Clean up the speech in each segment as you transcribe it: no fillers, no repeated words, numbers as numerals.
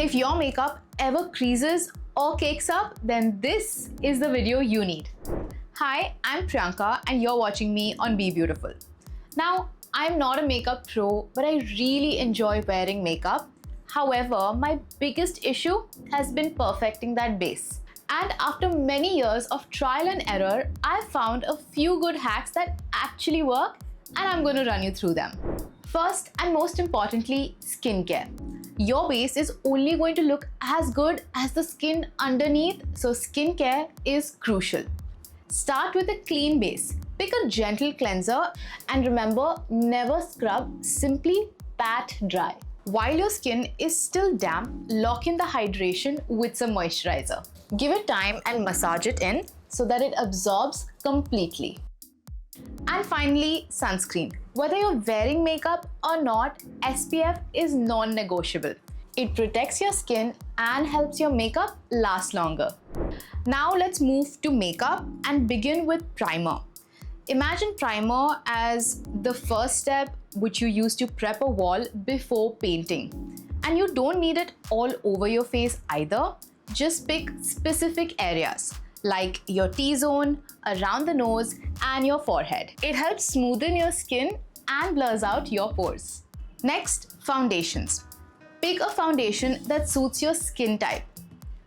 If your makeup ever creases or cakes up, then this is the video you need. Hi, I'm Priyanka and you're watching me on Be Beautiful. Now, I'm not a makeup pro, but I really enjoy wearing makeup. However, my biggest issue has been perfecting that base. And after many years of trial and error, I found a few good hacks that actually work, and I'm going to run you through them. First and most importantly, skincare. Your base is only going to look as good as the skin underneath, so skincare is crucial. Start with a clean base. Pick a gentle cleanser and remember, never scrub, simply pat dry. While your skin is still damp, lock in the hydration with some moisturizer. Give it time and massage it in so that it absorbs completely. And finally, sunscreen. Whether you're wearing makeup or not, SPF is non-negotiable. It protects your skin and helps your makeup last longer. Now let's move to makeup and begin with primer. Imagine primer as the first step which you use to prep a wall before painting. And you don't need it all over your face either. Just pick specific areas like your T-zone, around the nose and your forehead. It helps smoothen your skin and blurs out your pores. Next, foundations. Pick a foundation that suits your skin type.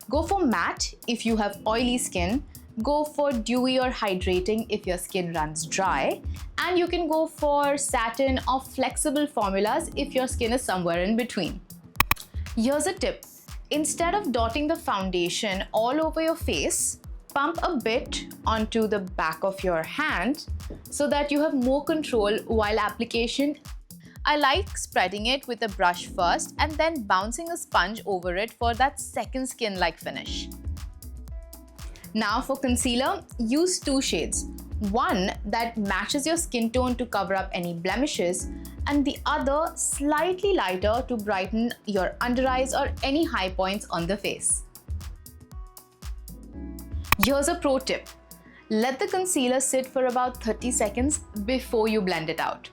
Go for matte if you have oily skin, go for dewy or hydrating if your skin runs dry, and you can go for satin or flexible formulas if your skin is somewhere in between. Here's a tip. Instead of dotting the foundation all over your face, pump a bit onto the back of your hand so that you have more control while application. I like spreading it with a brush first and then bouncing a sponge over it for that second skin-like finish. Now for concealer, use two shades. One that matches your skin tone to cover up any blemishes, and the other slightly lighter to brighten your under eyes or any high points on the face. Here's a pro tip. Let the concealer sit for about 30 seconds before you blend it out.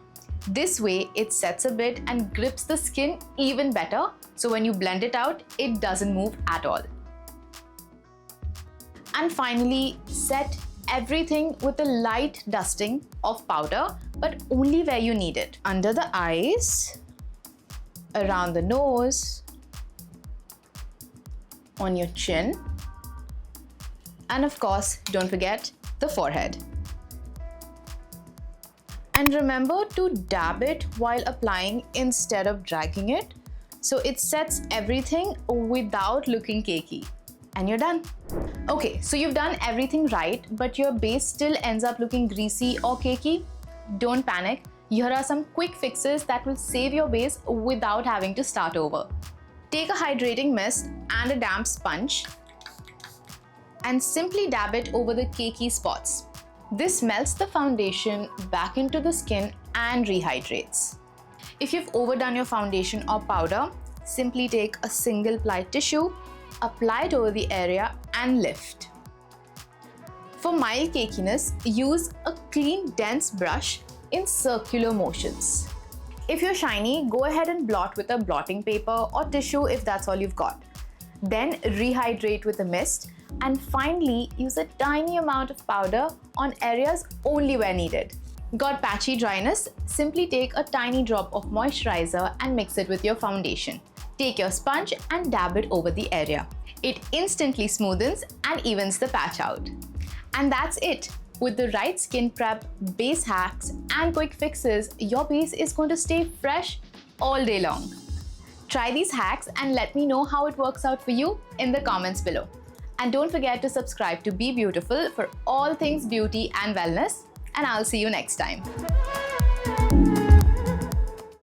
This way, it sets a bit and grips the skin even better, so when you blend it out, it doesn't move at all. And finally, set everything with a light dusting of powder, but only where you need it. Under the eyes, around the nose, on your chin, and of course, don't forget the forehead. And remember to dab it while applying instead of dragging it, so it sets everything without looking cakey. And you're done. Okay, so you've done everything right, but your base still ends up looking greasy or cakey. Don't panic. Here are some quick fixes that will save your base without having to start over. Take a hydrating mist and a damp sponge and simply dab it over the cakey spots. This melts the foundation back into the skin and rehydrates. If you've overdone your foundation or powder, simply take a single ply tissue, apply it over the area and lift. For mild cakiness, use a clean, dense brush in circular motions. If you're shiny, go ahead and blot with a blotting paper or tissue if that's all you've got. Then rehydrate with a mist, and finally use a tiny amount of powder on areas only where needed. Got patchy dryness? Simply take a tiny drop of moisturizer and mix it with your foundation. Take your sponge and dab it over the area. It instantly smoothens and evens the patch out. And that's it. With the right skin prep, base hacks and quick fixes, your base is going to stay fresh all day long. Try these hacks and let me know how it works out for you in the comments below. And don't forget to subscribe to Be Beautiful for all things beauty and wellness. And I'll see you next time.